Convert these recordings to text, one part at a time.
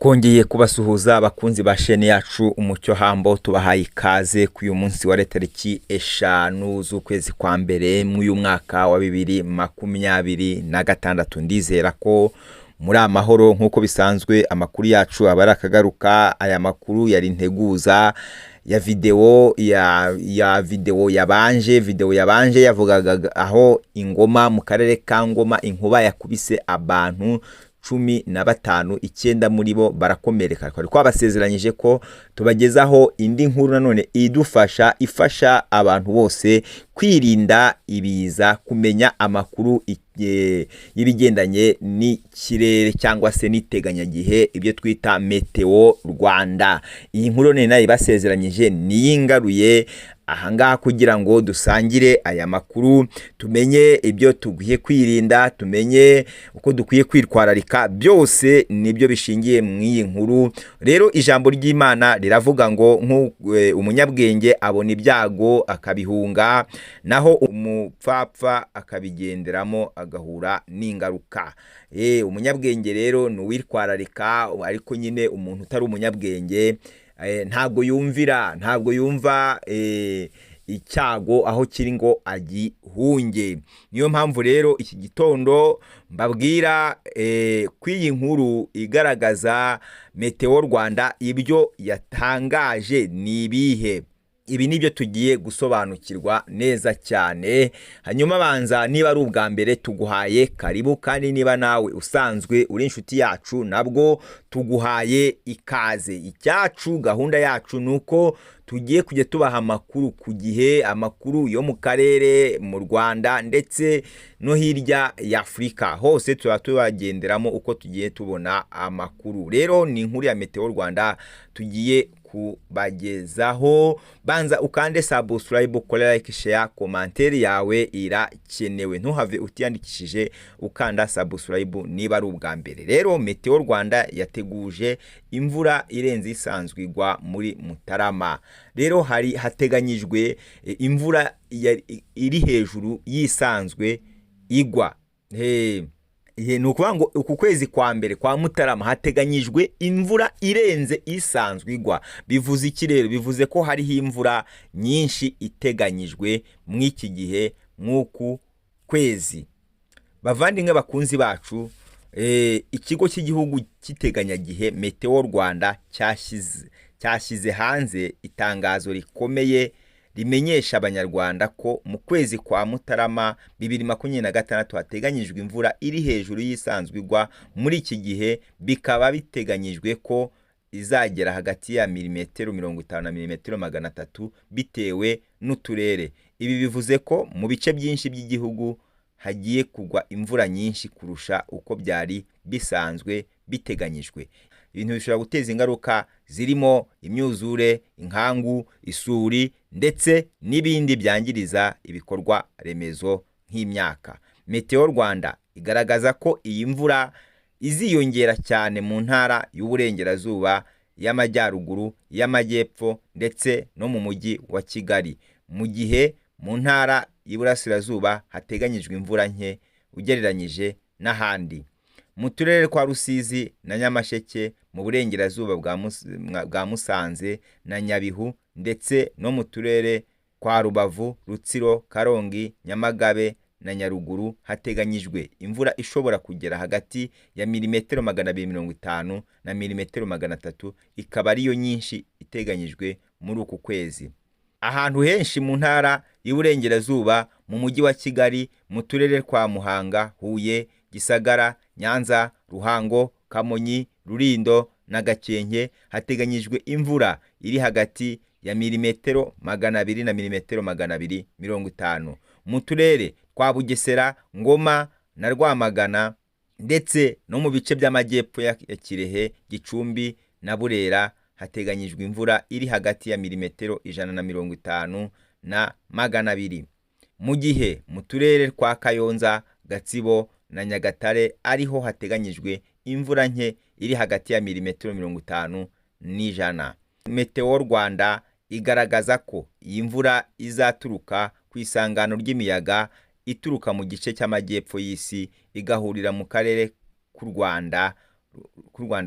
Twongeye kubasuhuza abakunzi ba shene yacu Umucyo Hambo, tubahaye ikaze ku uyu munsi wa tariki 5 z'ukwezi kwa mbere mu uyu mwaka wa 2026. Ndizera ko muri amahoro nk'uko bisanzwe. Amakuru yacu aba arakagaruka. Aya makuru yari integuza ya video yabanje yavugaga aho ingoma mu karere ka Ngoma inkuba yakubise abantu 15, 9 muri bo barakomereka. Twari twabasezeranyije ko tubagezaho indi nkuru nanone ifasha abantu bose kwirinda ibiza, kumenya amakuru y'ibigendanye n'ikirere cyangwa se n'iteganyagihe, ibyo twita Meteo Rwanda. Iyi nkuru nayo ibasezeranyije niyingaruye ahangaha kugira ngo dusangire aya makuru, tumenye ibyo tugiye kwirinda, tumenye uko dukwiye kwitwararika. Byose nibyo bishingiye mu iyi nkuru. Rero ijambo ry'Imana riravuga ngo umunyabwenge abona ibyago akabihunga, naho umupfapfa akabigenderamo agahura n'ingaruka. Umunyabwenge rero ni uwitwararika, ariko nyine umuntu utari umunyabwenge ntabwo yumva icyago aho kiri ngo agihunge. Niyo mpamvu rero iki gitondo mbabwira kw'iyi nkuru igaragaza Meteo Rwanda ibyo yatangaje ni ibihe. Ibi nibyo tugiye gusobanukirwa neza cyane. Hanyuma banza, niba ari ubwa mbere tuguhaye karibu, kandi niba nawe usanzwe uri inshuti yacu nabwo tuguhaye ikaze. Icyacu, gahunda yacu nuko tugiye kujya tubaha amakuru ku gihe, amakuru yo mu karere, mu Rwanda ndetse no hirya ya Afurika. Hose tubagenderamo uko tugiye tubona amakuru. Rero ni inkuru ya Meteo Rwanda tugiye kubagezaho. Banza ukande subscribe, ukore like, share, commentaire yawe irakenewe. Ntuhave utiyandikishije ukanda subscribe niba ari ubwa mbere. Rero Meteo Rwanda yateguje imvura irenze isanzwe igwa muri Mutarama. Rero hateganyijwe imvura iri hejuru yisanzwe igwa. Ni ukuvuga ngo uku kwezi kwa mbere kwa Mutarama hateganyijwe imvura irenze isanzwe igwa. Bivuze iki rero? Bivuze ko hariho imvura nyinshi iteganyijwe mu iki gihe nk'uku kwezi. Bavandimwe bakunzi bacu, ikigo cy'igihugu cy'iteganyagihe Meteo Rwanda cyashyize hanze itangazo rikomeye rimenyesha abanyarwanda ko mu kwezi kwa Mutarama 2026 hateganyijwe imvura iri hejuru y'isanzwe igwa. Muri iki gihe bikaba biteganyijwe ko izagera hagati ya milimetero 50 na milimetero 300 bitewe n'uturere. Ibi bivuze ko mu bice byinshi by'igihugu hagiye kugwa imvura nyinshi kurusha uko byari bisanzwe biteganyijwe. Ibintu bishobora guteza ingaruka zirimo imyuzure, inkangu, isuri ndetse n'ibindi byangiriza ibikorwa remezo nk'imyaka. Meteo Rwanda igaragaza ko iyi mvura iziyongera cyane mu ntara y'uburengerazuba, y'amajyaruguru, y'amajyepfo ndetse no mu mujyi wa Kigali, mu gihe mu ntara y'Iburasirazuba hateganyijwe imvura nke ugereranyije n'ahandi. Mu turere kwa Rusizi na Nyamasheke, mu burengerazuba bwa Musanze na Nyabihu ndetse no mu turere kwa Rubavu, Rutsiro, Karongi, Nyamagabe na Nyaruguru hateganyijwe imvura ishobora kugera hagati ya milimetero 250 na milimetero 300, ikaba ariyo nyinshi iteganyijwe muri uku kwezi. Ahantu henshi mu ntara y'uburengerazuba, mu mujyi wa Kigali, mu turere kwa Muhanga, Huye, Gisagara, Nyanza, Ruhango, Kamonyi, Rulindo na Gakenke hateganyijwe imvura iri hagati ya milimetero 200 na milimetero 250. Mu turere kwa Bugesera, Ngoma na Rwamagana ndetse no mu bice by'amajyepfo ya Kirehe, Gicumbi na Burera hateganyijwe imvura iri hagati ya milimetero 150 na 200. Mu gihe mu turere kwa Kayonza, Gatsibo na Nyagatare ariho hateganyijwe imvura nke iri hagati ya milimetero 50 n'ijana. Meteo Rwanda igaragaza ko iyi mvura izaturuka ku isangano ry'imiyaga ituruka mu gice cy'amajyepfo y'isi igahurira mu karere k'u Rwanda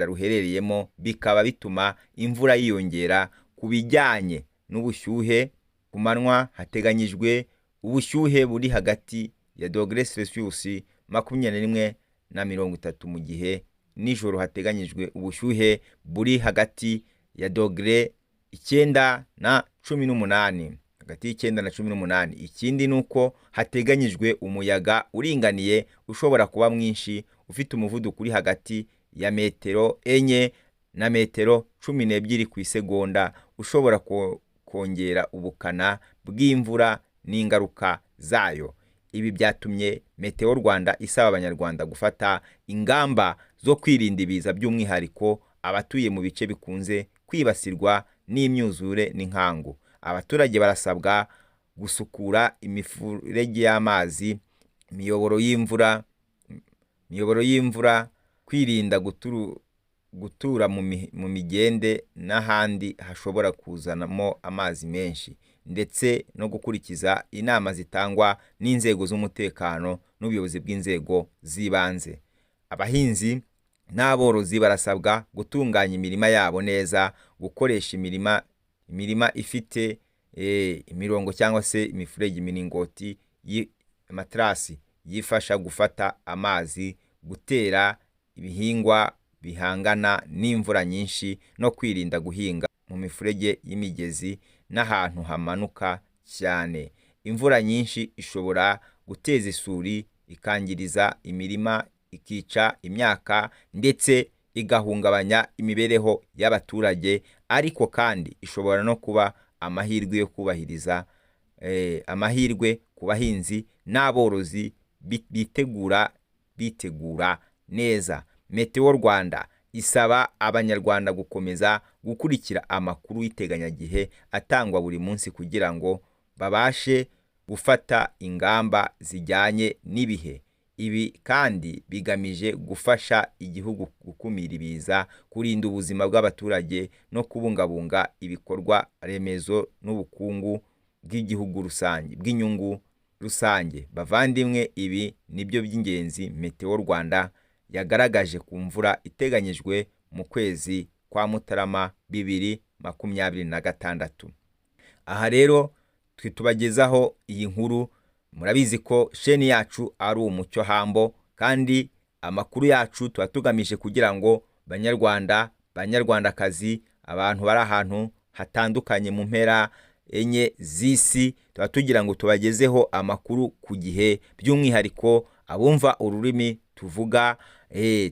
ruherereyemo, bikaba bituma imvura yiyongera. Ku bijyanye n'ubushyuhe, ku manywa hateganyijwe ubushyuhe buri hagati ya dogere Celsius 21 na 30, mu gihe nijoro hateganyijwe ubushyuhe buri hagati ya dogere 9 na 18, hagati y'9 na 18. Ikindi nuko hateganyijwe umuyaga uringaniye ushobora kuba mwinshi, ufite umuvuduko uri hagati ya metero 4 na metero 12 ku isegonda, ushobora kongera ubukana bw'imvura n'ingaruka zayo. Ibi byatumye Meteo Rwanda isaba abanyarwanda gufata ingamba zo kwirinda ibiza, by'umwihariko abatuye mu bice bikunze kwibasirwa n'imyuzure n'inkangu. Abaturage barasabwa gusukura imifurege y'amazi, imiyoboro y'imvura, kwirinda gutura mu migende n'ahandi hashobora kuzanamo amazi menshi, ndetse no gukurikiza inama zitangwa n'inzego z'umutekano n'ubuyobozi bw'inzego z'ibanze. Abahinzi n'aborozi barasabwa gutunganya imirima yabo neza, gukoresha imirima ifite imirongo cyangwa se imifurege, imiringoti, amaterasi yifasha gufata amazi, gutera ibihingwa bihangana n'imvura nyinshi, no kwirinda guhinga mu mifurege y'imigezi n'ahantu hamanuka cyane. Imvura nyinshi ishobora guteza isuri, ikangiriza imirima, ikica imyaka, ndetse igahungabanya imibereho y'abaturage, ariko kandi ishobora no kuba amahirwe yo kubahiriza amahirwe ku bahinzi n'aborozi bitegura neza. Meteo Rwanda isaba abanyarwanda gukomeza gukurikira amakuru y'iteganyagihe atangwa buri munsi, kugira ngo babashe gufata ingamba zijyanye n'ibihe. Ibi kandi bigamije gufasha igihugu gukumira ibiza, kurinda ubuzima bw'abaturage, no kubungabunga ibikorwa remezo n'ubukungu bw'igihugu rusange, bw'inyungu rusange. Bavandimwe, ibi nibyo by'ingenzi Meteo Rwanda yagaragaje ku mvura iteganyijwe mu kwezi kwa Mutarama 2026. Aha rero tubagezaho iyi nkuru. Murabizi ko sheni yacu ari Umucyo Hambo, kandi amakuru yacu tuba tugamije kugira ngo banyarwandakazi, abantu bari ahantu hatandukanye mu mpera enye z'isi, tuba tugira ngo tubagezeho amakuru ku gihe, by'umwihariko abumva ururimi tuvuga.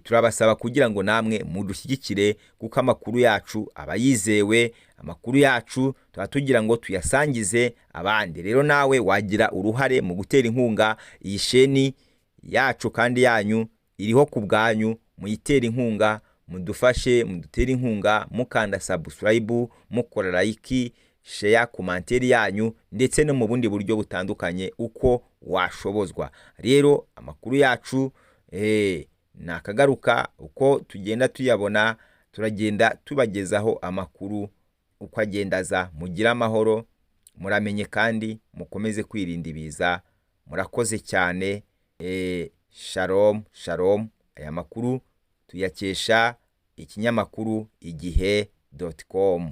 Turabasaba kugira ngo namwe mudushyigikire, kuko amakuru yacu aba yizewe. Amakuru yacu tuba tugira ngo tuyasangize abandi. Rero nawe wagira uruhare mu gutera inkunga iyi sheni yacu, kandi yanyu iriho ku bwanyu. Muyitera inkunga, mudufashe, mudutere inkunga, mukanda subscribe, mukora like, share, komanteri yanyu, ndetse no mu bundi buryo butandukanye uko washobozwa. Rero amakuru yacu nakagaruka, uko tugenda tuyabona turagenda tubagezaho amakuru uko agenda aza. Mugira amahoro, muramenye kandi mukomeze kwirinda ibiza. Murakoze cyane. Shalom shalom. Aya makuru tuyakesha ikinyamakuru igihe.com.